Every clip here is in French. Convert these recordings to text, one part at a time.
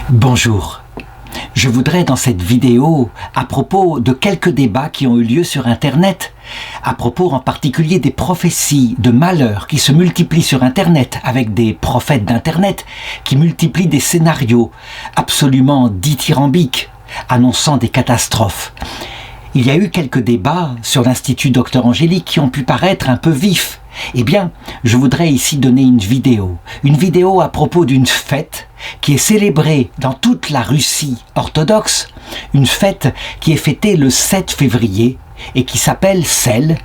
Bonjour, je voudrais dans cette vidéo, à propos de quelques débats qui ont eu lieu sur Internet, à propos en particulier des prophéties de malheur qui se multiplient sur Internet avec des prophètes d'Internet qui multiplient des scénarios absolument dithyrambiques, annonçant des catastrophes. Il y a eu quelques débats sur l'Institut Docteur Angélique qui ont pu paraître un peu vifs. Eh bien, je voudrais ici donner une vidéo à propos d'une fête qui est célébrée dans toute la Russie orthodoxe, une fête qui est fêtée le 7 février et qui s'appelle celle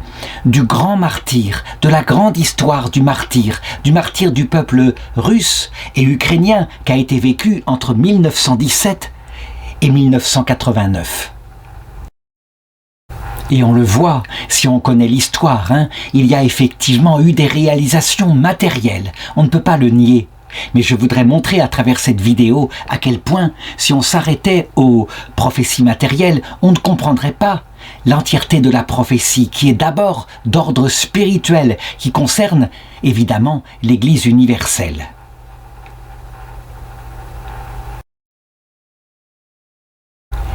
du grand martyr, de la grande histoire du martyr du peuple russe et ukrainien qui a été vécu entre 1917 et 1989. Et on le voit, si on connaît l'histoire, il y a effectivement eu des réalisations matérielles, on ne peut pas le nier. Mais je voudrais montrer à travers cette vidéo à quel point, si on s'arrêtait aux prophéties matérielles, on ne comprendrait pas l'entièreté de la prophétie, qui est d'abord d'ordre spirituel, qui concerne évidemment l'Église universelle.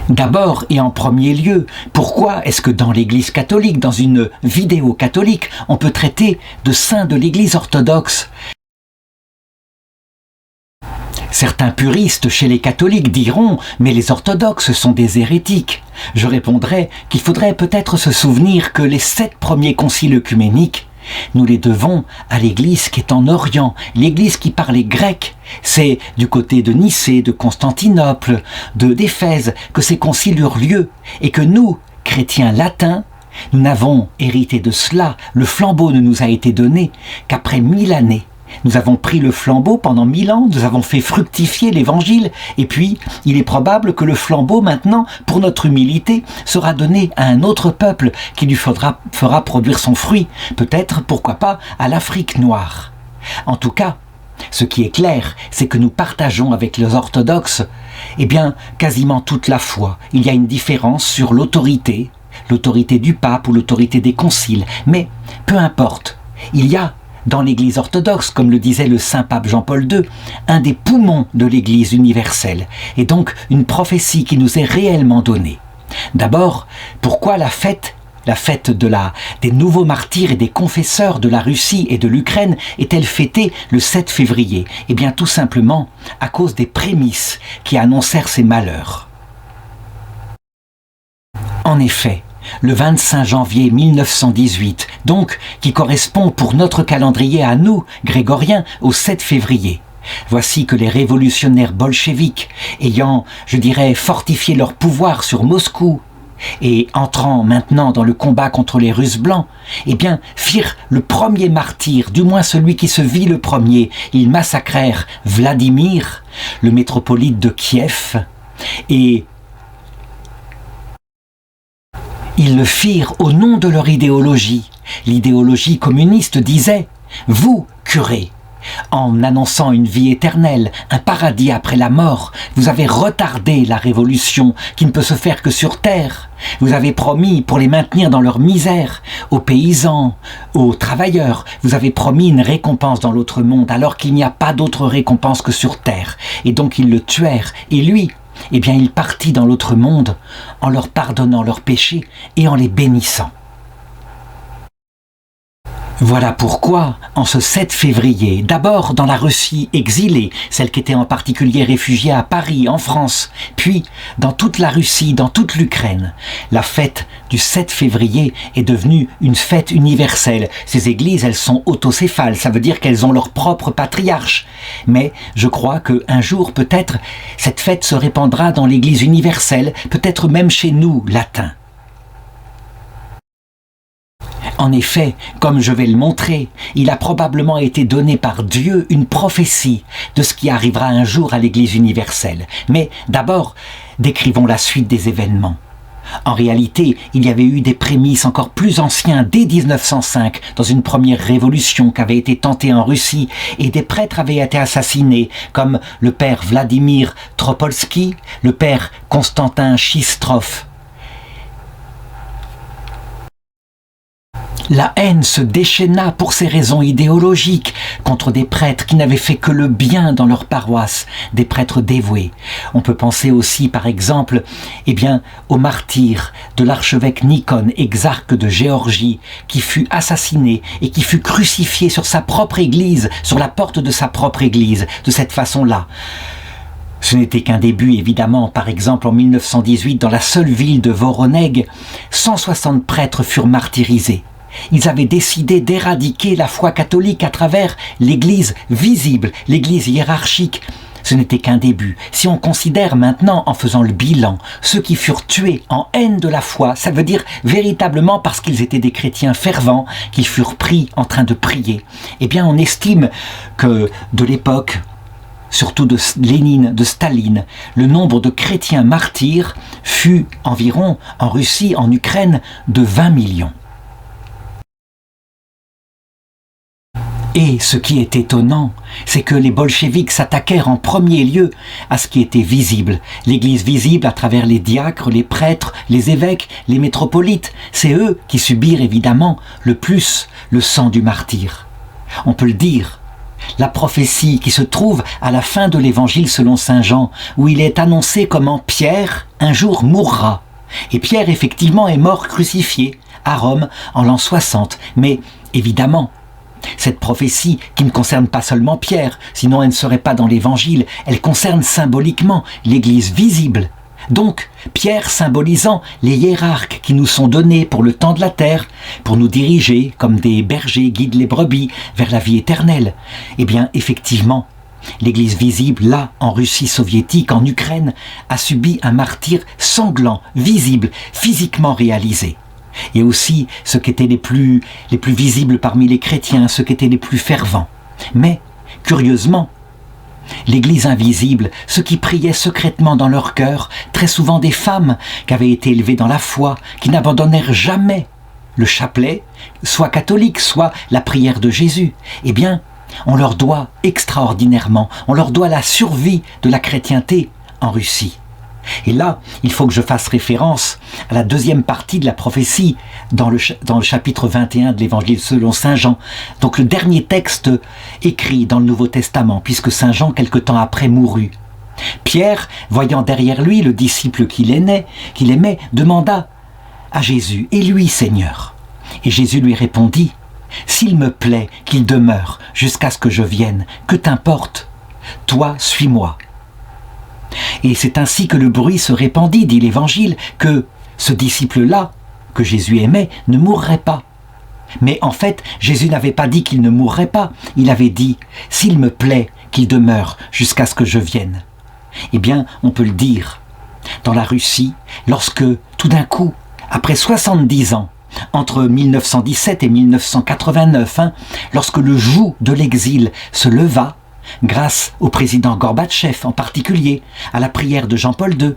D'abord et en premier lieu, pourquoi est-ce que dans l'Église catholique, dans une vidéo catholique, on peut traiter de saints de l'Église orthodoxe ? Certains puristes chez les catholiques diront « mais les orthodoxes sont des hérétiques ». Je répondrai qu'il faudrait peut-être se souvenir que les 7 premiers conciles œcuméniques, nous les devons à l'Église qui est en Orient, l'Église qui parlait grec. C'est du côté de Nicée, de Constantinople, d'Éphèse que ces conciles eurent lieu et que nous, chrétiens latins, nous n'avons hérité de cela. Le flambeau ne nous a été donné qu'après 1000 années. Nous avons pris le flambeau pendant 1000 ans, nous avons fait fructifier l'Évangile, et puis il est probable que le flambeau maintenant, pour notre humilité, sera donné à un autre peuple qui lui fera produire son fruit, peut-être, pourquoi pas, à l'Afrique noire. En tout cas, ce qui est clair, c'est que nous partageons avec les orthodoxes, quasiment toute la foi. Il y a une différence sur l'autorité du pape ou l'autorité des conciles, mais peu importe, il y a dans l'Église orthodoxe, comme le disait le saint pape Jean-Paul II, un des poumons de l'Église universelle, et donc une prophétie qui nous est réellement donnée. D'abord, pourquoi la fête des nouveaux martyrs et des confesseurs de la Russie et de l'Ukraine est-elle fêtée le 7 février ? Eh bien, tout simplement à cause des prémices qui annoncèrent ces malheurs. En effet, le 25 janvier 1918, donc qui correspond pour notre calendrier à nous, grégoriens, au 7 février. Voici que les révolutionnaires bolcheviques, ayant, fortifié leur pouvoir sur Moscou, et entrant maintenant dans le combat contre les Russes blancs, firent le premier martyr, du moins celui qui se vit le premier. Ils massacrèrent Vladimir, le métropolite de Kiev, et ils le firent au nom de leur idéologie. L'idéologie communiste disait « Vous, curés, en annonçant une vie éternelle, un paradis après la mort, vous avez retardé la révolution qui ne peut se faire que sur terre. Vous avez promis, pour les maintenir dans leur misère, aux paysans, aux travailleurs, vous avez promis une récompense dans l'autre monde, alors qu'il n'y a pas d'autre récompense que sur terre. Et donc ils le tuèrent, et lui, il partit dans l'autre monde en leur pardonnant leurs péchés et en les bénissant. Voilà pourquoi, en ce 7 février, d'abord dans la Russie exilée, celle qui était en particulier réfugiée à Paris, en France, puis dans toute la Russie, dans toute l'Ukraine, la fête du 7 février est devenue une fête universelle. Ces églises, elles sont autocéphales, ça veut dire qu'elles ont leur propre patriarche. Mais je crois qu'un jour, peut-être, cette fête se répandra dans l'église universelle, peut-être même chez nous, latins. En effet, comme je vais le montrer, il a probablement été donné par Dieu une prophétie de ce qui arrivera un jour à l'Église universelle. Mais d'abord, décrivons la suite des événements. En réalité, il y avait eu des prémices encore plus anciens dès 1905, dans une première révolution qui avait été tentée en Russie, et des prêtres avaient été assassinés, comme le père Vladimir Tropolski, le père Constantin Chistrov. La haine se déchaîna pour ces raisons idéologiques contre des prêtres qui n'avaient fait que le bien dans leur paroisse, des prêtres dévoués. On peut penser aussi, par exemple, au martyr de l'archevêque Nikon, exarque de Géorgie, qui fut assassiné et qui fut crucifié sur sa propre église, sur la porte de sa propre église, de cette façon-là. Ce n'était qu'un début, évidemment. Par exemple, en 1918, dans la seule ville de Voronezh, 160 prêtres furent martyrisés. Ils avaient décidé d'éradiquer la foi catholique à travers l'Église visible, l'Église hiérarchique. Ce n'était qu'un début. Si on considère maintenant, en faisant le bilan, ceux qui furent tués en haine de la foi, ça veut dire véritablement parce qu'ils étaient des chrétiens fervents, qu'ils furent pris en train de prier. On estime que de l'époque, surtout de Lénine, de Staline, le nombre de chrétiens martyrs fut environ, en Russie, en Ukraine, de 20 millions. Et ce qui est étonnant, c'est que les bolcheviks s'attaquèrent en premier lieu à ce qui était visible. L'Église visible à travers les diacres, les prêtres, les évêques, les métropolites. C'est eux qui subirent évidemment le plus le sang du martyr. On peut le dire. La prophétie qui se trouve à la fin de l'Évangile selon saint Jean, où il est annoncé comment Pierre un jour mourra. Et Pierre effectivement est mort crucifié à Rome en l'an 60. Mais évidemment, cette prophétie qui ne concerne pas seulement Pierre, sinon elle ne serait pas dans l'Évangile, elle concerne symboliquement l'Église visible. Donc, Pierre symbolisant les hiérarques qui nous sont donnés pour le temps de la terre, pour nous diriger, comme des bergers guident les brebis, vers la vie éternelle. Effectivement, l'Église visible, là, en Russie soviétique, en Ukraine, a subi un martyre sanglant, visible, physiquement réalisé. Et aussi ceux qui étaient les plus visibles parmi les chrétiens, ceux qui étaient les plus fervents. Mais, curieusement, l'Église invisible, ceux qui priaient secrètement dans leur cœur, très souvent des femmes qui avaient été élevées dans la foi, qui n'abandonnèrent jamais le chapelet, soit catholique, soit la prière de Jésus, on leur doit extraordinairement, on leur doit la survie de la chrétienté en Russie. Et là, il faut que je fasse référence à la deuxième partie de la prophétie dans le chapitre 21 de l'Évangile selon saint Jean. Donc le dernier texte écrit dans le Nouveau Testament, puisque saint Jean quelque temps après mourut. Pierre, voyant derrière lui le disciple qu'il aimait, demanda à Jésus: « Et lui, Seigneur ?» Et Jésus lui répondit: « S'il me plaît qu'il demeure jusqu'à ce que je vienne, que t'importe? Toi, suis-moi. » Et c'est ainsi que le bruit se répandit, dit l'Évangile, que ce disciple-là, que Jésus aimait, ne mourrait pas. Mais en fait, Jésus n'avait pas dit qu'il ne mourrait pas. Il avait dit « S'il me plaît qu'il demeure jusqu'à ce que je vienne. » On peut le dire. Dans la Russie, lorsque, tout d'un coup, après 70 ans, entre 1917 et 1989, lorsque le joug de l'exil se leva, grâce au président Gorbatchev en particulier, à la prière de Jean-Paul II,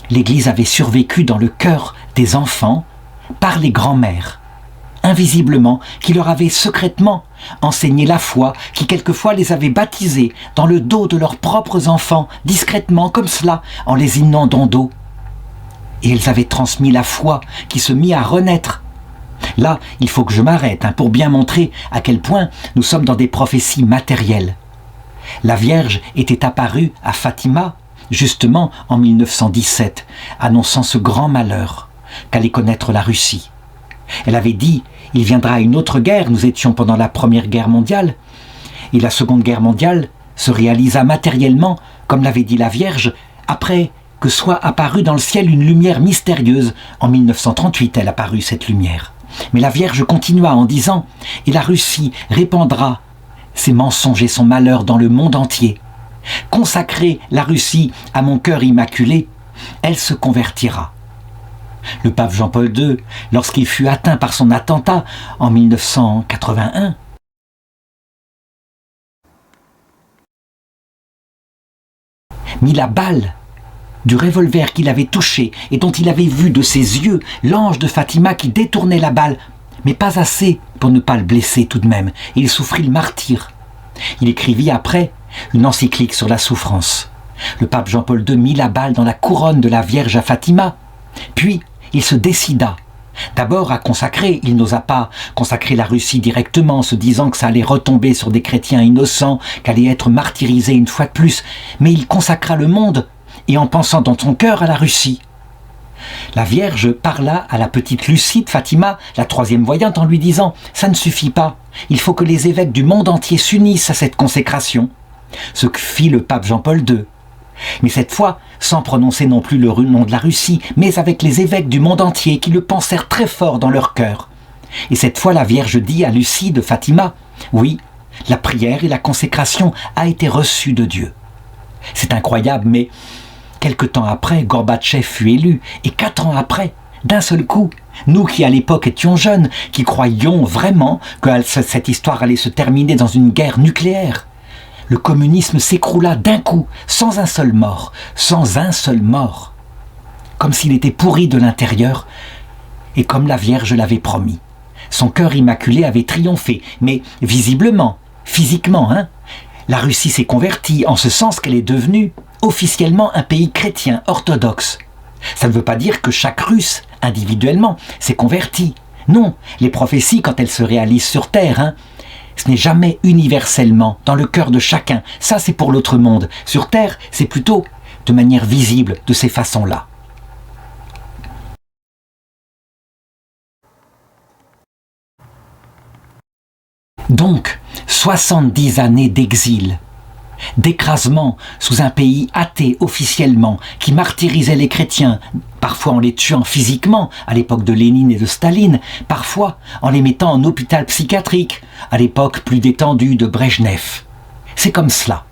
l'Église avait survécu dans le cœur des enfants par les grands-mères, invisiblement, qui leur avaient secrètement enseigné la foi, qui quelquefois les avaient baptisés dans le dos de leurs propres enfants, discrètement, comme cela, en les inondant d'eau. Et elles avaient transmis la foi qui se mit à renaître. Là, il faut que je m'arrête pour bien montrer à quel point nous sommes dans des prophéties matérielles. La Vierge était apparue à Fatima, justement en 1917, annonçant ce grand malheur qu'allait connaître la Russie. Elle avait dit « Il viendra une autre guerre », nous étions pendant la Première Guerre mondiale, et la Seconde Guerre mondiale se réalisa matériellement, comme l'avait dit la Vierge, après que soit apparue dans le ciel une lumière mystérieuse. En 1938, elle apparut cette lumière. Mais la Vierge continua en disant « Et la Russie répandra ses mensonges et son malheur dans le monde entier. Consacrez la Russie à mon cœur immaculé, elle se convertira. » Le pape Jean-Paul II, lorsqu'il fut atteint par son attentat en 1981, mit la balle du revolver qu'il avait touché et dont il avait vu de ses yeux l'ange de Fatima qui détournait la balle, mais pas assez pour ne pas le blesser tout de même, et il souffrit le martyre. Il écrivit après une encyclique sur la souffrance. Le pape Jean-Paul II mit la balle dans la couronne de la Vierge à Fatima, puis il se décida D'abord à consacrer, il n'osa pas consacrer la Russie directement, se disant que ça allait retomber sur des chrétiens innocents, qu'elle allait être martyrisée une fois de plus, mais il consacra le monde, et en pensant dans son cœur à la Russie. La Vierge parla à la petite Lucie de Fatima, la troisième voyante, en lui disant « Ça ne suffit pas, il faut que les évêques du monde entier s'unissent à cette consécration », ce que fit le pape Jean-Paul II. Mais cette fois, sans prononcer non plus le nom de la Russie, mais avec les évêques du monde entier qui le pensèrent très fort dans leur cœur. Et cette fois, la Vierge dit à Lucie de Fatima « Oui, la prière et la consécration a été reçue de Dieu. » C'est incroyable, mais quelque temps après, Gorbatchev fut élu, et 4 ans après, d'un seul coup, nous qui à l'époque étions jeunes, qui croyions vraiment que cette histoire allait se terminer dans une guerre nucléaire, le communisme s'écroula d'un coup, sans un seul mort, comme s'il était pourri de l'intérieur, et comme la Vierge l'avait promis. Son cœur immaculé avait triomphé, mais visiblement, physiquement, la Russie s'est convertie en ce sens qu'elle est devenue officiellement un pays chrétien orthodoxe. Ça ne veut pas dire que chaque Russe, individuellement, s'est converti. Non, les prophéties, quand elles se réalisent sur Terre, ce n'est jamais universellement, dans le cœur de chacun. Ça, c'est pour l'autre monde. Sur Terre, c'est plutôt de manière visible, de ces façons-là. Donc, 70 années d'exil, d'écrasement sous un pays athée officiellement, qui martyrisait les chrétiens, parfois en les tuant physiquement, à l'époque de Lénine et de Staline, parfois en les mettant en hôpital psychiatrique, à l'époque plus détendue de Brejnev. C'est comme cela.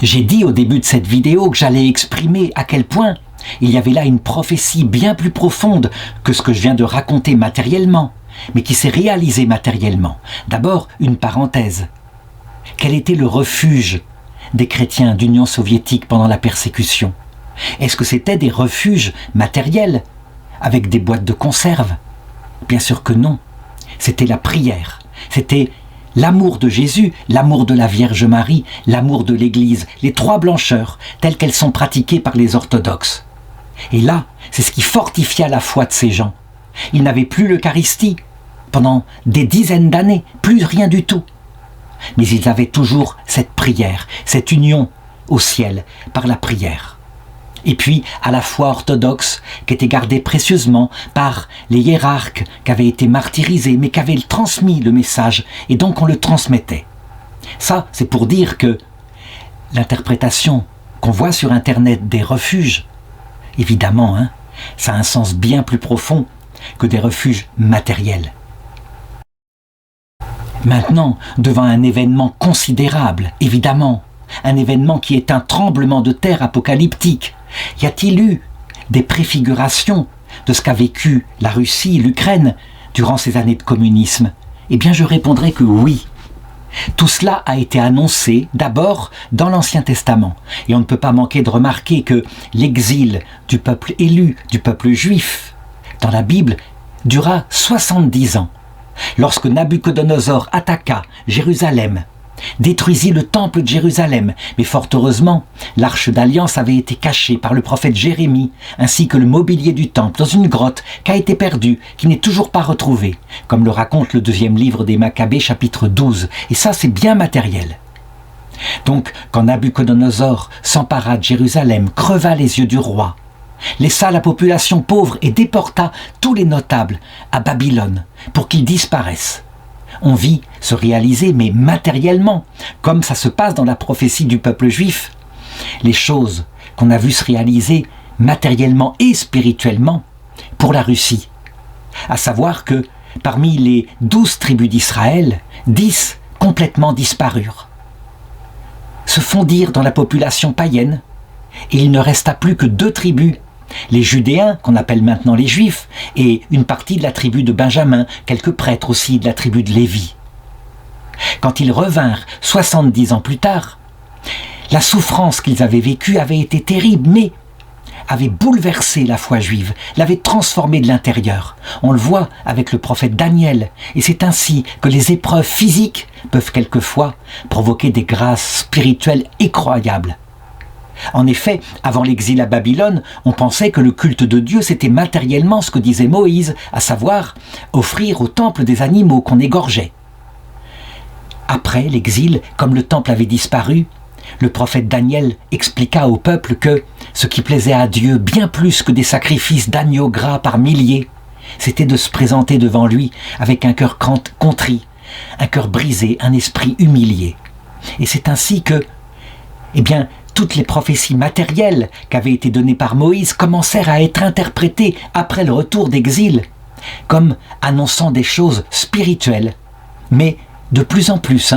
J'ai dit au début de cette vidéo que j'allais exprimer à quel point il y avait là une prophétie bien plus profonde que ce que je viens de raconter matériellement, mais qui s'est réalisée matériellement. D'abord, une parenthèse. Quel était le refuge des chrétiens d'Union soviétique pendant la persécution? Est-ce que c'était des refuges matériels, avec des boîtes de conserve? Bien sûr que non. C'était la prière. C'était l'amour de Jésus, l'amour de la Vierge Marie, l'amour de l'Église, les 3 blancheurs, telles qu'elles sont pratiquées par les orthodoxes. Et là, c'est ce qui fortifia la foi de ces gens. Ils n'avaient plus l'Eucharistie pendant des dizaines d'années, plus rien du tout. Mais ils avaient toujours cette prière, cette union au ciel par la prière. Et puis, à la foi orthodoxe, qui était gardée précieusement par les hiérarques qui avaient été martyrisés, mais qui avaient transmis le message, et donc on le transmettait. Ça, c'est pour dire que l'interprétation qu'on voit sur Internet des refuges, évidemment, ça a un sens bien plus profond que des refuges matériels. Maintenant, devant un événement considérable, évidemment, un événement qui est un tremblement de terre apocalyptique, y a-t-il eu des préfigurations de ce qu'a vécu la Russie, l'Ukraine, durant ces années de communisme? Eh bien, je répondrai que oui. Tout cela a été annoncé d'abord dans l'Ancien Testament. Et on ne peut pas manquer de remarquer que l'exil du peuple élu, du peuple juif, dans la Bible, dura 70 ans. Lorsque Nabuchodonosor attaqua Jérusalem, détruisit le temple de Jérusalem, mais fort heureusement, l'arche d'alliance avait été cachée par le prophète Jérémie, ainsi que le mobilier du temple, dans une grotte qui a été perdue, qui n'est toujours pas retrouvée, comme le raconte le 2e livre des Maccabées, chapitre 12, et ça c'est bien matériel. Donc, quand Nabuchodonosor s'empara de Jérusalem, creva les yeux du roi, laissa la population pauvre et déporta tous les notables à Babylone, pour qu'ils disparaissent. On vit se réaliser, mais matériellement, comme ça se passe dans la prophétie du peuple juif, les choses qu'on a vues se réaliser matériellement et spirituellement pour la Russie. À savoir que parmi les 12 tribus d'Israël, 10 complètement disparurent, se fondirent dans la population païenne, et il ne resta plus que 2 tribus, les Judéens, qu'on appelle maintenant les Juifs, et une partie de la tribu de Benjamin, quelques prêtres aussi de la tribu de Lévi. Quand ils revinrent 70 ans plus tard, la souffrance qu'ils avaient vécue avait été terrible, mais avait bouleversé la foi juive, l'avait transformée de l'intérieur. On le voit avec le prophète Daniel, et c'est ainsi que les épreuves physiques peuvent quelquefois provoquer des grâces spirituelles incroyables. En effet, avant l'exil à Babylone, on pensait que le culte de Dieu c'était matériellement ce que disait Moïse, à savoir offrir au temple des animaux qu'on égorgeait. Après l'exil, comme le temple avait disparu, le prophète Daniel expliqua au peuple que ce qui plaisait à Dieu bien plus que des sacrifices d'agneaux gras par milliers, c'était de se présenter devant lui avec un cœur contrit, un cœur brisé, un esprit humilié. Et c'est ainsi que, toutes les prophéties matérielles qui avaient été données par Moïse commencèrent à être interprétées après le retour d'exil, comme annonçant des choses spirituelles, mais de plus en plus.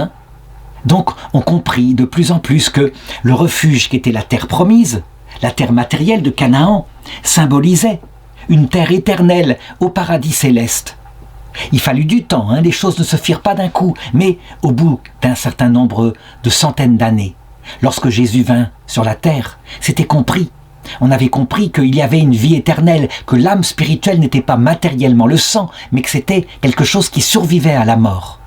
Donc on comprit de plus en plus que le refuge qui était la terre promise, la terre matérielle de Canaan, symbolisait une terre éternelle au paradis céleste. Il fallut du temps, les choses ne se firent pas d'un coup, mais au bout d'un certain nombre de centaines d'années, lorsque Jésus vint sur la terre, c'était compris. On avait compris qu'il y avait une vie éternelle, que l'âme spirituelle n'était pas matériellement le sang, mais que c'était quelque chose qui survivait à la mort.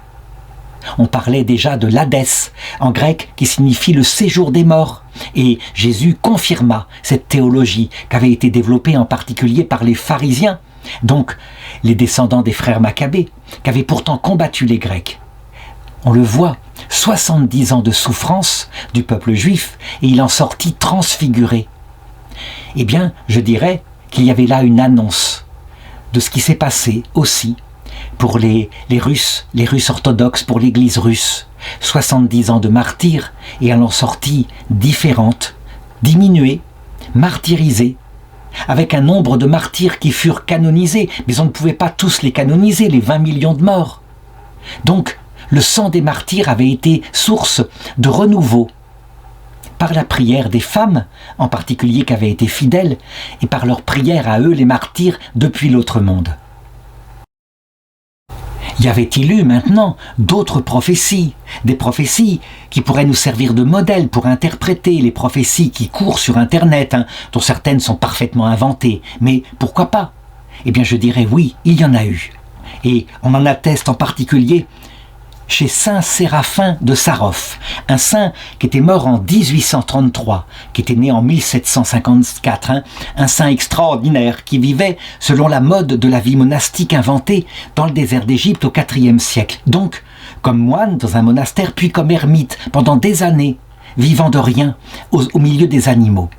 On parlait déjà de l'Hadès, en grec, qui signifie le séjour des morts. Et Jésus confirma cette théologie qui avait été développée en particulier par les pharisiens, donc les descendants des frères Maccabées, qui avaient pourtant combattu les Grecs. On le voit, 70 ans de souffrance du peuple juif, et il en sortit transfiguré. Je dirais qu'il y avait là une annonce de ce qui s'est passé aussi pour les Russes orthodoxes, pour l'Église russe. 70 ans de martyrs, et elle en sortit différente, diminuée, martyrisée, avec un nombre de martyrs qui furent canonisés, mais on ne pouvait pas tous les canoniser, les 20 millions de morts. Donc, le sang des martyrs avait été source de renouveau, par la prière des femmes, en particulier qui avaient été fidèles, et par leur prière à eux, les martyrs, depuis l'autre monde. Y avait-il eu maintenant d'autres prophéties, des prophéties qui pourraient nous servir de modèle pour interpréter les prophéties qui courent sur Internet, dont certaines sont parfaitement inventées, mais pourquoi pas? Je dirais oui, il y en a eu. Et on en atteste en particulier chez Saint Séraphin de Sarov, un saint qui était mort en 1833, qui était né en 1754, un saint extraordinaire qui vivait selon la mode de la vie monastique inventée dans le désert d'Égypte au IVe siècle. Donc, comme moine dans un monastère, puis comme ermite pendant des années, vivant de rien au milieu des animaux.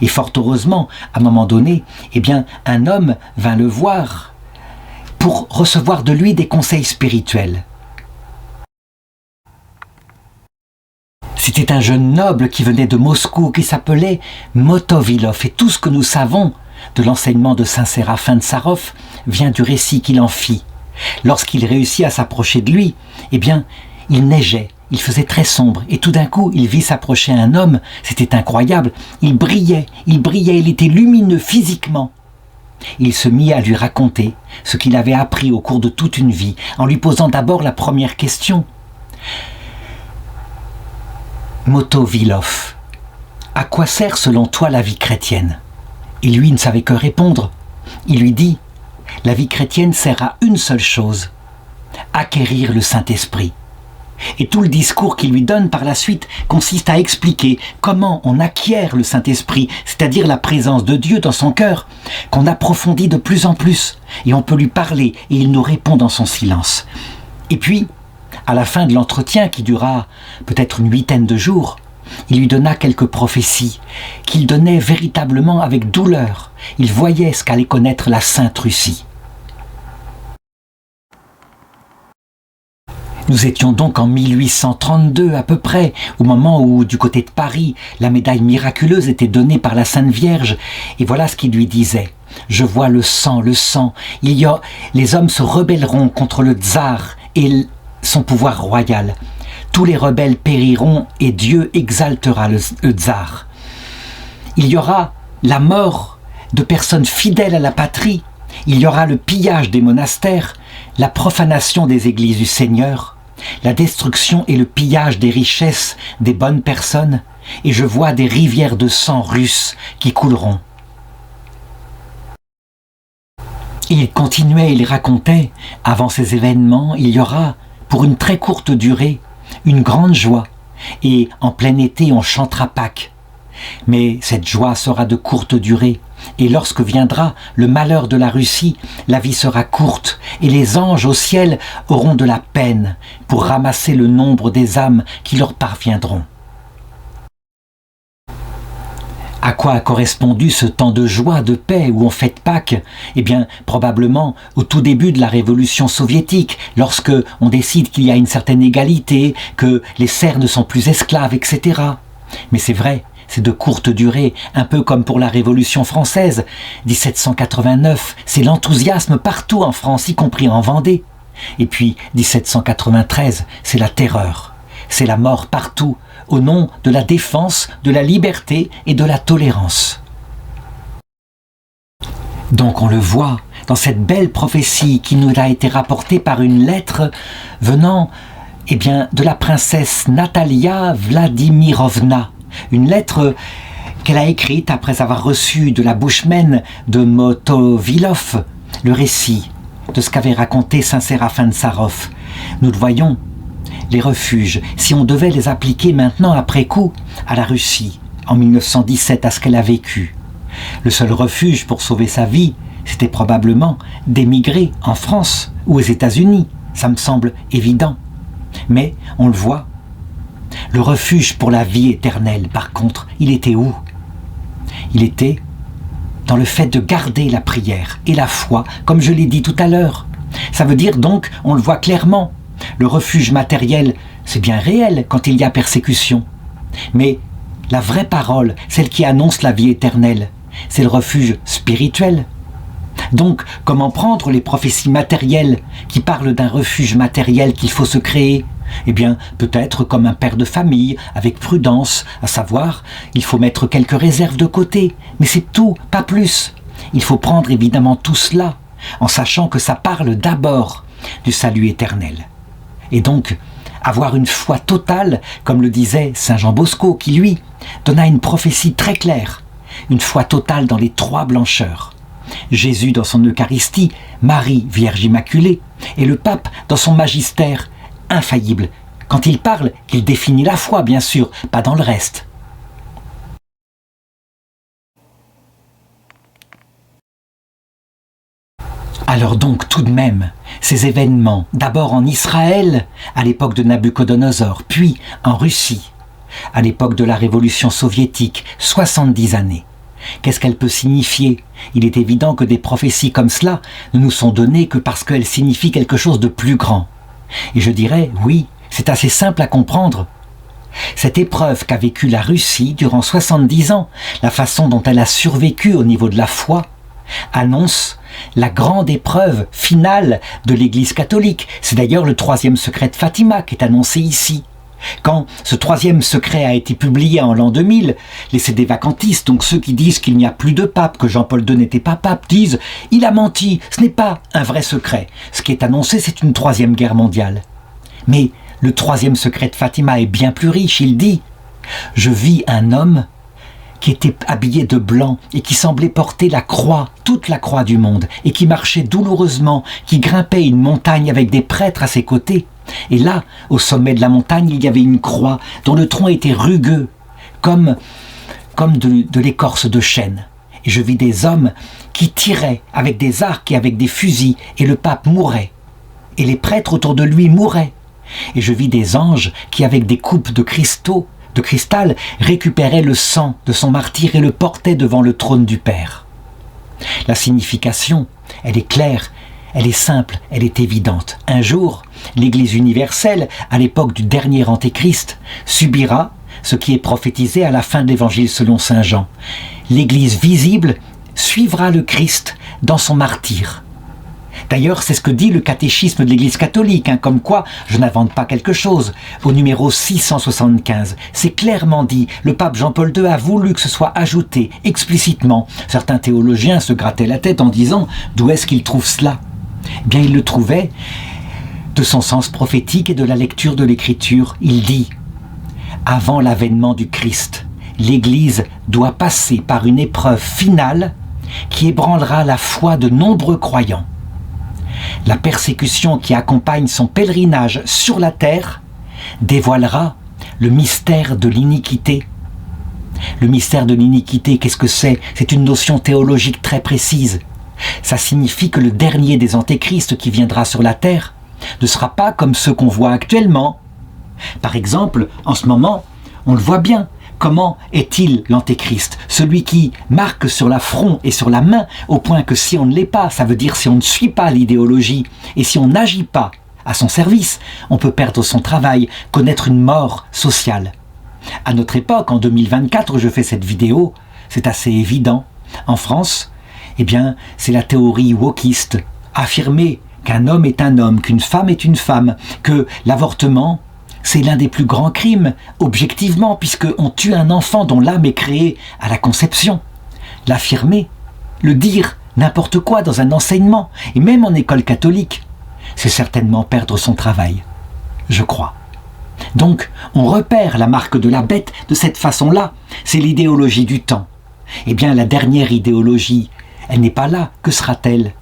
Et fort heureusement, à un moment donné, un homme vint le voir pour recevoir de lui des conseils spirituels. C'était un jeune noble qui venait de Moscou, qui s'appelait Motovilov. Et tout ce que nous savons de l'enseignement de Saint Séraphin de Sarov vient du récit qu'il en fit. Lorsqu'il réussit à s'approcher de lui, il neigeait, il faisait très sombre. Et tout d'un coup, il vit s'approcher un homme, c'était incroyable. Il brillait, il était lumineux physiquement. Il se mit à lui raconter ce qu'il avait appris au cours de toute une vie, en lui posant d'abord la première question. Motovilov, à quoi sert selon toi la vie chrétienne? Et lui ne savait que répondre. Il lui dit, la vie chrétienne sert à une seule chose, acquérir le Saint-Esprit. Et tout le discours qu'il lui donne par la suite consiste à expliquer comment on acquiert le Saint-Esprit, c'est-à-dire la présence de Dieu dans son cœur, qu'on approfondit de plus en plus, et on peut lui parler, et il nous répond dans son silence. Et puis, à la fin de l'entretien, qui dura peut-être une 8aine de jours, il lui donna quelques prophéties qu'il donnait véritablement avec douleur. Il voyait ce qu'allait connaître la Sainte Russie. Nous étions donc en 1832 à peu près, au moment où, du côté de Paris, la médaille miraculeuse était donnée par la Sainte Vierge. Et voilà ce qu'il lui disait. « Je vois le sang. Les hommes se rebelleront contre le tsar et son pouvoir royal. Tous les rebelles périront et Dieu exaltera le tsar. Il y aura la mort de personnes fidèles à la patrie. Il y aura le pillage des monastères, la profanation des églises du Seigneur, la destruction et le pillage des richesses des bonnes personnes, et je vois des rivières de sang russe qui couleront. Et il continuait, il racontait, avant ces événements, il y aura, pour une très courte durée, une grande joie, et en plein été on chantera Pâques. Mais cette joie sera de courte durée, et lorsque viendra le malheur de la Russie, la vie sera courte, et les anges au ciel auront de la peine pour ramasser le nombre des âmes qui leur parviendront. À quoi a correspondu ce temps de joie, de paix où on fête Pâques? Eh bien, probablement au tout début de la révolution soviétique, lorsque on décide qu'il y a une certaine égalité, que les serfs ne sont plus esclaves, etc. Mais c'est vrai, c'est de courte durée, un peu comme pour la Révolution française. 1789, c'est l'enthousiasme partout en France, y compris en Vendée. Et puis 1793, c'est la terreur, c'est la mort partout, au nom de la défense, de la liberté et de la tolérance. Donc on le voit dans cette belle prophétie qui nous a été rapportée par une lettre venant de la princesse Natalia Vladimirovna, une lettre qu'elle a écrite après avoir reçu de la bouche même de Motovilov le récit de ce qu'avait raconté Saint Séraphin de Sarov. Nous le voyons, les refuges, si on devait les appliquer maintenant après coup à la Russie, en 1917, à ce qu'elle a vécu. Le seul refuge pour sauver sa vie, c'était probablement d'émigrer en France ou aux États-Unis. Ça me semble évident. Mais, on le voit, le refuge pour la vie éternelle, par contre, il était où? Il était dans le fait de garder la prière et la foi, comme je l'ai dit tout à l'heure. Ça veut dire donc, on le voit clairement, le refuge matériel, c'est bien réel quand il y a persécution. Mais la vraie parole, celle qui annonce la vie éternelle, c'est le refuge spirituel. Donc, comment prendre les prophéties matérielles qui parlent d'un refuge matériel qu'il faut se créer? Eh bien, peut-être comme un père de famille, avec prudence, à savoir, il faut mettre quelques réserves de côté, mais c'est tout, pas plus. Il faut prendre évidemment tout cela, en sachant que ça parle d'abord du salut éternel. Et donc, avoir une foi totale, comme le disait Saint Jean Bosco, qui lui donna une prophétie très claire, une foi totale dans les trois blancheurs. Jésus dans son Eucharistie, Marie, Vierge Immaculée, et le pape dans son magistère infaillible. Quand il parle, il définit la foi, bien sûr, pas dans le reste. Alors donc, tout de même, ces événements, d'abord en Israël, à l'époque de Nabuchodonosor, puis en Russie, à l'époque de la Révolution soviétique, 70 années. Qu'est-ce qu'elle peut signifier? Il est évident que des prophéties comme cela ne nous sont données que parce qu'elles signifient quelque chose de plus grand. Et je dirais, oui, c'est assez simple à comprendre. Cette épreuve qu'a vécue la Russie durant 70 ans, la façon dont elle a survécu au niveau de la foi, annonce la grande épreuve finale de l'Église catholique. C'est d'ailleurs le troisième secret de Fatima qui est annoncé ici. Quand ce troisième secret a été publié en l'an 2000, les sédévacantistes, donc ceux qui disent qu'il n'y a plus de pape, que Jean-Paul II n'était pas pape, disent « il a menti, ce n'est pas un vrai secret ». Ce qui est annoncé, c'est une troisième guerre mondiale. Mais le troisième secret de Fatima est bien plus riche, il dit « je vis un homme qui était habillé de blanc et qui semblait porter la croix, toute la croix du monde, et qui marchait douloureusement, qui grimpait une montagne avec des prêtres à ses côtés. Et là, au sommet de la montagne, il y avait une croix dont le tronc était rugueux, comme de l'écorce de chêne. Et je vis des hommes qui tiraient avec des arcs et avec des fusils, et le pape mourait. Et les prêtres autour de lui mouraient. Et je vis des anges qui, avec des coupes de cristal, récupéraient le sang de son martyr et le portaient devant le trône du Père. La signification, elle est claire, elle est simple, elle est évidente. Un jour, l'Église universelle, à l'époque du dernier Antéchrist, subira ce qui est prophétisé à la fin de l'Évangile selon saint Jean. L'Église visible suivra le Christ dans son martyre. D'ailleurs, c'est ce que dit le catéchisme de l'Église catholique, comme quoi je n'invente pas quelque chose. Au numéro 675, c'est clairement dit, le pape Jean-Paul II a voulu que ce soit ajouté explicitement. Certains théologiens se grattaient la tête en disant d'où est-ce qu'il trouve cela? Eh bien, il le trouvait de son sens prophétique et de la lecture de l'Écriture. Il dit « Avant l'avènement du Christ, l'Église doit passer par une épreuve finale qui ébranlera la foi de nombreux croyants. La persécution qui accompagne son pèlerinage sur la terre dévoilera le mystère de l'iniquité. Le mystère de l'iniquité, qu'est-ce que c'est? C'est une notion théologique très précise. Ça signifie que le dernier des antéchrists qui viendra sur la terre ne sera pas comme ceux qu'on voit actuellement. Par exemple, en ce moment, on le voit bien. Comment est-il l'antéchrist? Celui qui marque sur la front et sur la main, au point que si on ne l'est pas, ça veut dire si on ne suit pas l'idéologie et si on n'agit pas à son service, on peut perdre son travail, connaître une mort sociale. À notre époque, en 2024, je fais cette vidéo, c'est assez évident. En France, eh bien, c'est la théorie wokiste. Affirmer qu'un homme est un homme, qu'une femme est une femme, que l'avortement, c'est l'un des plus grands crimes, objectivement, puisqu'on tue un enfant dont l'âme est créée à la conception. L'affirmer, le dire, n'importe quoi dans un enseignement, et même en école catholique, c'est certainement perdre son travail, je crois. Donc, on repère la marque de la bête de cette façon-là, c'est l'idéologie du temps. Eh bien, la dernière idéologie, elle n'est pas là, que sera-t-elle?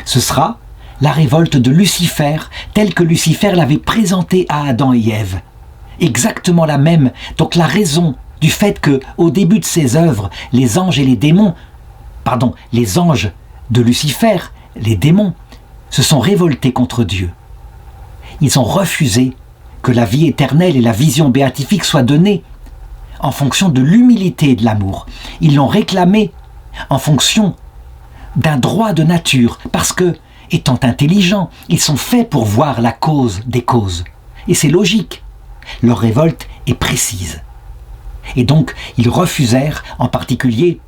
Ce sera la révolte de Lucifer, telle que Lucifer l'avait présentée à Adam et Ève. Exactement la même, donc la raison du fait que, au début de ses œuvres, les anges et les démons, les anges de Lucifer, les démons, se sont révoltés contre Dieu. Ils ont refusé que la vie éternelle et la vision béatifique soient données en fonction de l'humilité et de l'amour. Ils l'ont réclamé en fonction d'un droit de nature, parce que, étant intelligents, ils sont faits pour voir la cause des causes. Et c'est logique. Leur révolte est précise. Et donc, ils refusèrent, en particulier,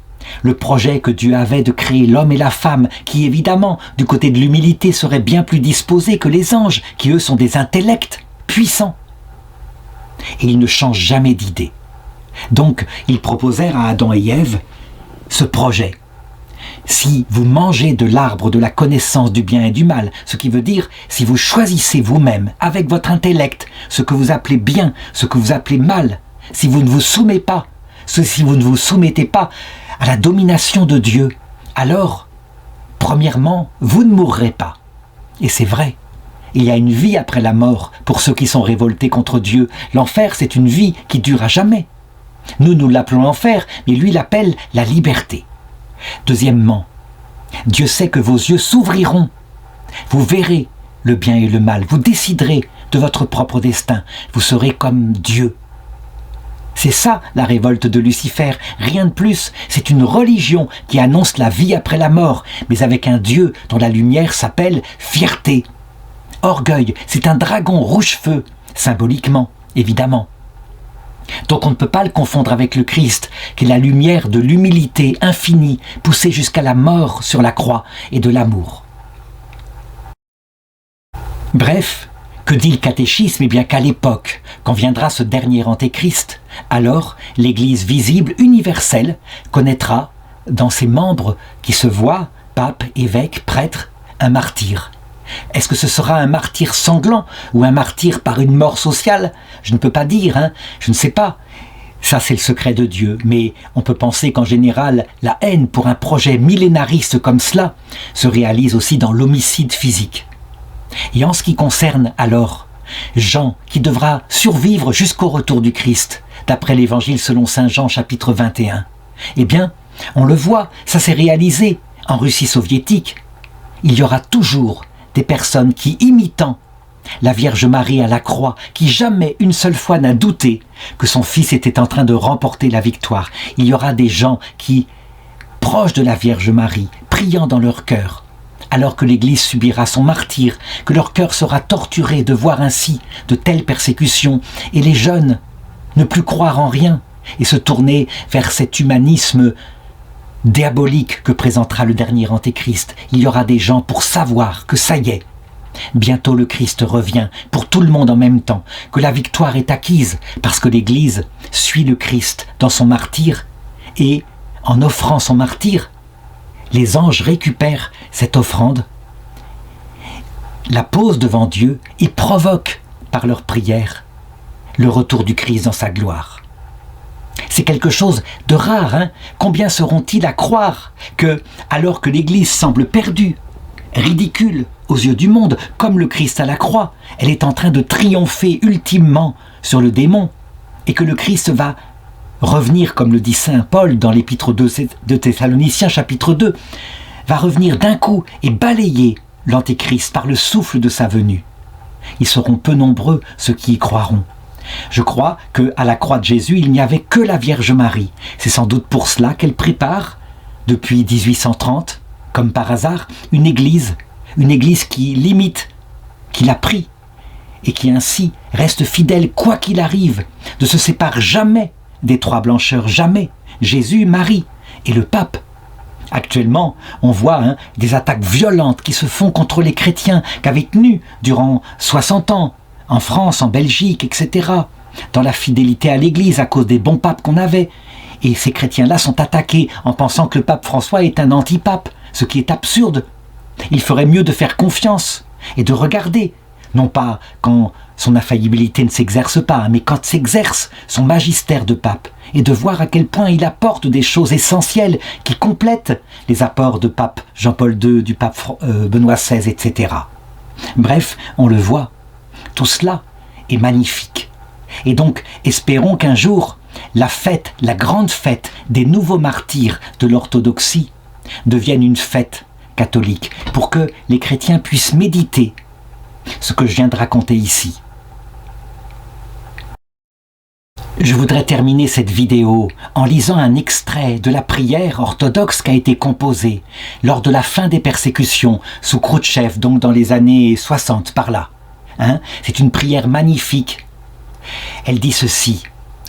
le projet que Dieu avait de créer l'homme et la femme, qui évidemment, du côté de l'humilité, seraient bien plus disposés que les anges, qui eux sont des intellects puissants. Et ils ne changent jamais d'idée. Donc, ils proposèrent à Adam et Ève ce projet. Si vous mangez de l'arbre de la connaissance du bien et du mal, ce qui veut dire si vous choisissez vous-même, avec votre intellect, ce que vous appelez bien, ce que vous appelez mal, si vous ne vous soumettez pas à la domination de Dieu, alors, premièrement, vous ne mourrez pas. Et c'est vrai, il y a une vie après la mort pour ceux qui sont révoltés contre Dieu. L'enfer, c'est une vie qui dure à jamais. Nous l'appelons l'enfer, mais lui l'appelle la liberté. Deuxièmement, Dieu sait que vos yeux s'ouvriront. Vous verrez le bien et le mal. Vous déciderez de votre propre destin. Vous serez comme Dieu. C'est ça la révolte de Lucifer. Rien de plus. C'est une religion qui annonce la vie après la mort, mais avec un Dieu dont la lumière s'appelle fierté. Orgueil, c'est un dragon rouge-feu, symboliquement, évidemment. Donc on ne peut pas le confondre avec le Christ, qui est la lumière de l'humilité infinie, poussée jusqu'à la mort sur la croix, et de l'amour. Bref, que dit le catéchisme? Eh bien qu'à l'époque, quand viendra ce dernier antéchrist, alors l'Église visible, universelle, connaîtra, dans ses membres qui se voient, pape, évêque, prêtre, un martyr. Est-ce que ce sera un martyr sanglant ou un martyr par une mort sociale? Je ne peux pas dire, je ne sais pas. Ça, c'est le secret de Dieu. Mais on peut penser qu'en général, la haine pour un projet millénariste comme cela se réalise aussi dans l'homicide physique. Et en ce qui concerne alors Jean, qui devra survivre jusqu'au retour du Christ, d'après l'Évangile selon saint Jean chapitre 21, eh bien, on le voit, ça s'est réalisé en Russie soviétique. Il y aura toujours des personnes qui, imitant la Vierge Marie à la croix, qui jamais une seule fois n'a douté que son fils était en train de remporter la victoire. Il y aura des gens qui, proches de la Vierge Marie, priant dans leur cœur, alors que l'Église subira son martyre, que leur cœur sera torturé de voir ainsi de telles persécutions, et les jeunes ne plus croire en rien et se tourner vers cet humanisme diabolique que présentera le dernier antéchrist. Il y aura des gens pour savoir que ça y est, bientôt le Christ revient pour tout le monde en même temps, que la victoire est acquise parce que l'Église suit le Christ dans son martyre, et en offrant son martyre, les anges récupèrent cette offrande, la posent devant Dieu et provoquent par leur prière le retour du Christ dans sa gloire. C'est quelque chose de rare, hein? Combien seront-ils à croire que, alors que l'Église semble perdue, ridicule aux yeux du monde, comme le Christ à la croix, elle est en train de triompher ultimement sur le démon, et que le Christ va revenir, comme le dit saint Paul dans l'épître de Thessaloniciens chapitre 2, va revenir d'un coup et balayer l'Antéchrist par le souffle de sa venue. Ils seront peu nombreux ceux qui y croiront. Je crois qu'à la croix de Jésus, il n'y avait que la Vierge Marie. C'est sans doute pour cela qu'elle prépare, depuis 1830, comme par hasard, une église qui l'imite, qui l'a pris, et qui ainsi reste fidèle quoi qu'il arrive, ne se sépare jamais des trois blancheurs, jamais, Jésus, Marie et le pape. Actuellement, on voit des attaques violentes qui se font contre les chrétiens qu'avaient tenus durant 60 ans, en France, en Belgique, etc., dans la fidélité à l'Église à cause des bons papes qu'on avait. Et ces chrétiens-là sont attaqués en pensant que le pape François est un antipape, ce qui est absurde. Il ferait mieux de faire confiance et de regarder, non pas quand son infaillibilité ne s'exerce pas, mais quand s'exerce son magistère de pape, et de voir à quel point il apporte des choses essentielles qui complètent les apports de pape Jean-Paul II, du pape Benoît XVI, etc. Bref, on le voit, tout cela est magnifique. Et donc, espérons qu'un jour, la fête, la grande fête des nouveaux martyrs de l'orthodoxie devienne une fête catholique, pour que les chrétiens puissent méditer ce que je viens de raconter ici. Je voudrais terminer cette vidéo en lisant un extrait de la prière orthodoxe qui a été composée lors de la fin des persécutions sous Khrouchtchev, donc dans les années 60 par là. C'est une prière magnifique. Elle dit ceci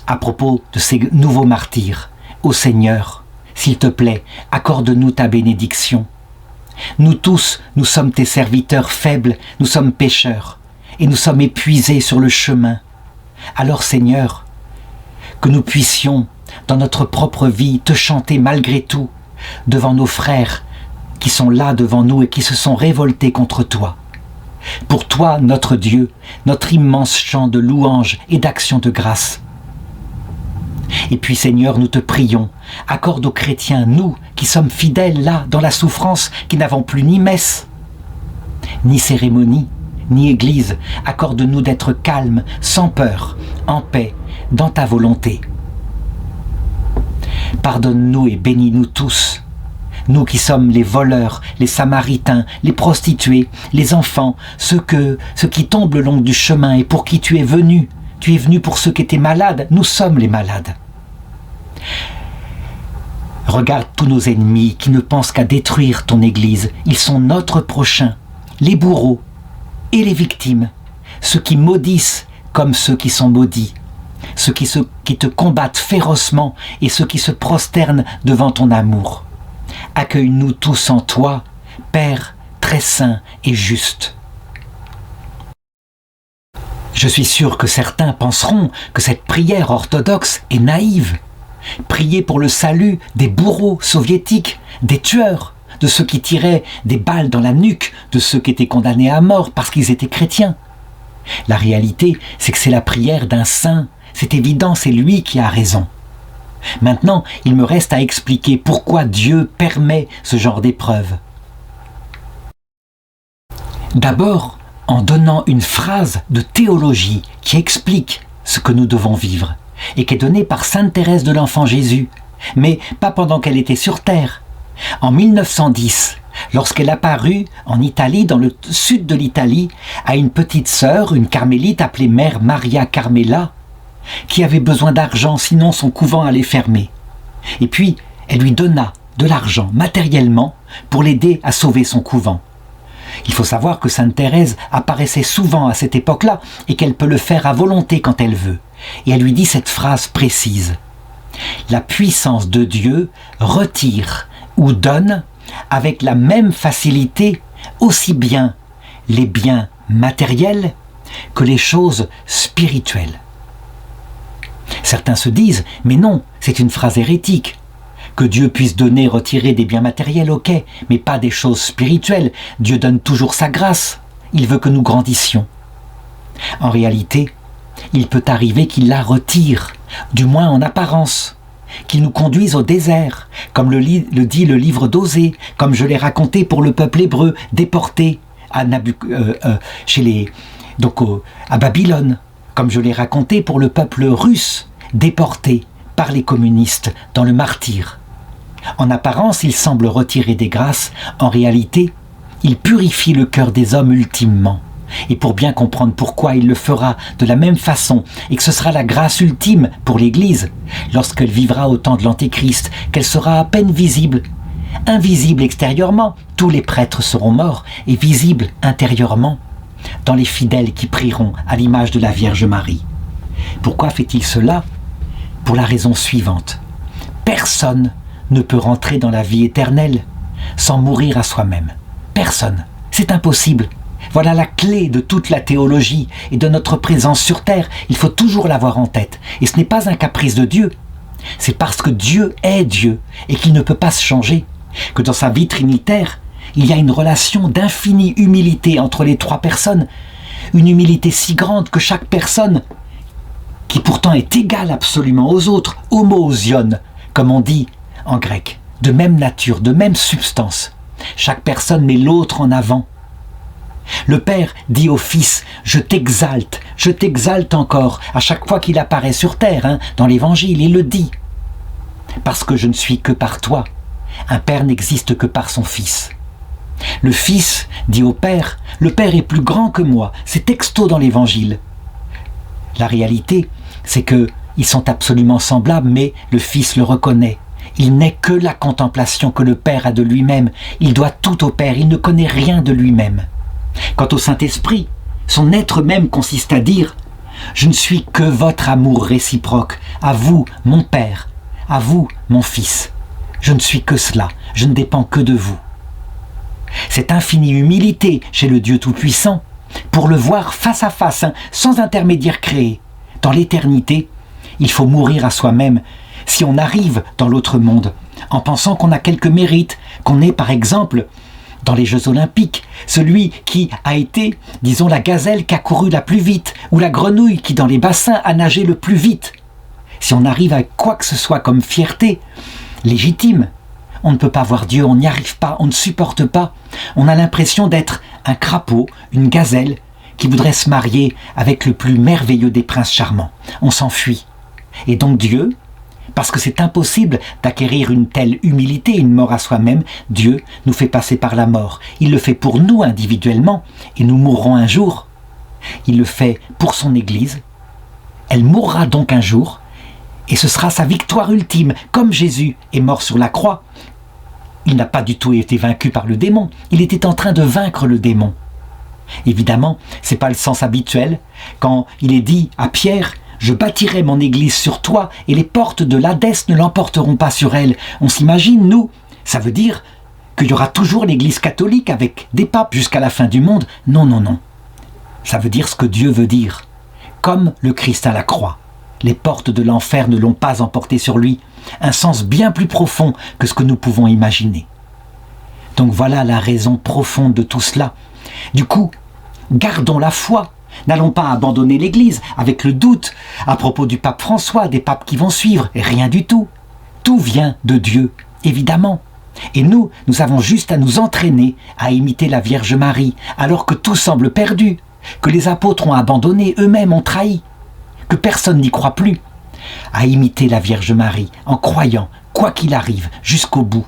à propos de ces nouveaux martyrs. Ô Seigneur, s'il te plaît, accorde-nous ta bénédiction. Nous tous, nous sommes tes serviteurs faibles, nous sommes pécheurs, et nous sommes épuisés sur le chemin. Alors Seigneur, que nous puissions, dans notre propre vie, te chanter malgré tout, devant nos frères qui sont là devant nous et qui se sont révoltés contre toi. Pour toi, notre Dieu, notre immense chant de louange et d'action de grâce. Et puis Seigneur, nous te prions, accorde aux chrétiens, nous qui sommes fidèles là, dans la souffrance, qui n'avons plus ni messe, ni cérémonie, ni église, accorde-nous d'être calmes, sans peur, en paix, dans ta volonté. Pardonne-nous et bénis-nous tous, nous qui sommes les voleurs, les samaritains, les prostituées, les enfants, ceux qui tombent le long du chemin et pour qui tu es venu pour ceux qui étaient malades, nous sommes les malades. Regarde tous nos ennemis qui ne pensent qu'à détruire ton Église, ils sont notre prochain, les bourreaux et les victimes, ceux qui maudissent comme ceux qui sont maudits, ceux qui te combattent férocement et ceux qui se prosternent devant ton amour. Accueille-nous tous en toi, Père très saint et juste. Je suis sûr que certains penseront que cette prière orthodoxe est naïve. Prier pour le salut des bourreaux soviétiques, des tueurs, de ceux qui tiraient des balles dans la nuque, de ceux qui étaient condamnés à mort parce qu'ils étaient chrétiens. La réalité, c'est que c'est la prière d'un saint. C'est évident, c'est lui qui a raison. Maintenant, il me reste à expliquer pourquoi Dieu permet ce genre d'épreuve. D'abord, en donnant une phrase de théologie qui explique ce que nous devons vivre et qui est donnée par Sainte Thérèse de l'Enfant Jésus, mais pas pendant qu'elle était sur terre. En 1910, lorsqu'elle apparut en Italie, dans le sud de l'Italie, à une petite sœur, une carmélite appelée Mère Maria Carmela, qui avait besoin d'argent, sinon son couvent allait fermer. Et puis, elle lui donna de l'argent matériellement pour l'aider à sauver son couvent. Il faut savoir que Sainte Thérèse apparaissait souvent à cette époque-là et qu'elle peut le faire à volonté quand elle veut. Et elle lui dit cette phrase précise. La puissance de Dieu retire ou donne avec la même facilité aussi bien les biens matériels que les choses spirituelles. Certains se disent, mais non, c'est une phrase hérétique. Que Dieu puisse donner, retirer des biens matériels, ok, mais pas des choses spirituelles. Dieu donne toujours sa grâce. Il veut que nous grandissions. En réalité, il peut arriver qu'il la retire du moins en apparence, qu'ils nous conduisent au désert, comme le dit le livre d'Osée, comme je l'ai raconté pour le peuple hébreu déporté à Babylone, comme je l'ai raconté pour le peuple russe déporté par les communistes dans le martyre. En apparence, il semble retirer des grâces, en réalité, il purifie le cœur des hommes ultimement. Et pour bien comprendre pourquoi il le fera de la même façon et que ce sera la grâce ultime pour l'Église, lorsqu'elle vivra au temps de l'Antéchrist, qu'elle sera à peine visible, invisible extérieurement, tous les prêtres seront morts, et visible intérieurement, dans les fidèles qui prieront à l'image de la Vierge Marie. Pourquoi fait-il cela? Pour la raison suivante. Personne ne peut rentrer dans la vie éternelle sans mourir à soi-même. Personne. C'est impossible. Voilà la clé de toute la théologie et de notre présence sur terre. Il faut toujours l'avoir en tête. Et ce n'est pas un caprice de Dieu. C'est parce que Dieu est Dieu et qu'il ne peut pas se changer, que dans sa vie trinitaire, il y a une relation d'infinie humilité entre les trois personnes. Une humilité si grande que chaque personne, qui pourtant est égale absolument aux autres, homoousion, comme on dit en grec, de même nature, de même substance. Chaque personne met l'autre en avant. Le Père dit au Fils, je t'exalte encore, à chaque fois qu'il apparaît sur terre, dans l'Évangile, il le dit. Parce que je ne suis que par toi. Un Père n'existe que par son Fils. Le Fils dit au Père, le Père est plus grand que moi, c'est texto dans l'Évangile. La réalité, c'est qu'ils sont absolument semblables, mais le Fils le reconnaît. Il n'est que la contemplation que le Père a de lui-même. Il doit tout au Père, il ne connaît rien de lui-même. Quant au Saint-Esprit, son être même consiste à dire « Je ne suis que votre amour réciproque, à vous, mon Père, à vous, mon Fils. Je ne suis que cela, je ne dépends que de vous. » Cette infinie humilité chez le Dieu Tout-Puissant, pour le voir face à face, sans intermédiaire créé, dans l'éternité, il faut mourir à soi-même si on arrive dans l'autre monde, en pensant qu'on a quelques mérites, qu'on est par exemple dans les Jeux Olympiques, celui qui a été, disons, la gazelle qui a couru la plus vite, ou la grenouille qui dans les bassins a nagé le plus vite. Si on arrive à quoi que ce soit comme fierté légitime, on ne peut pas voir Dieu, on n'y arrive pas, on ne supporte pas. On a l'impression d'être un crapaud, une gazelle, qui voudrait se marier avec le plus merveilleux des princes charmants. On s'enfuit. Et donc Dieu, parce que c'est impossible d'acquérir une telle humilité, une mort à soi-même, Dieu nous fait passer par la mort. Il le fait pour nous individuellement, et nous mourrons un jour. Il le fait pour son Église. Elle mourra donc un jour, et ce sera sa victoire ultime. Comme Jésus est mort sur la croix, il n'a pas du tout été vaincu par le démon. Il était en train de vaincre le démon. Évidemment, ce n'est pas le sens habituel. Quand il est dit à Pierre, « Je bâtirai mon église sur toi et les portes de l'Hadès ne l'emporteront pas sur elle. » On s'imagine, nous, ça veut dire qu'il y aura toujours l'église catholique avec des papes jusqu'à la fin du monde. Non, non, non. Ça veut dire ce que Dieu veut dire. Comme le Christ à la croix. Les portes de l'enfer ne l'ont pas emporté sur lui. Un sens bien plus profond que ce que nous pouvons imaginer. Donc voilà la raison profonde de tout cela. Du coup, gardons la foi. N'allons pas abandonner l'Église avec le doute à propos du pape François, des papes qui vont suivre. Rien du tout. Tout vient de Dieu, évidemment. Et nous avons juste à nous entraîner à imiter la Vierge Marie, alors que tout semble perdu, que les apôtres ont abandonné, eux-mêmes ont trahi, que personne n'y croit plus. À imiter la Vierge Marie en croyant, quoi qu'il arrive, jusqu'au bout.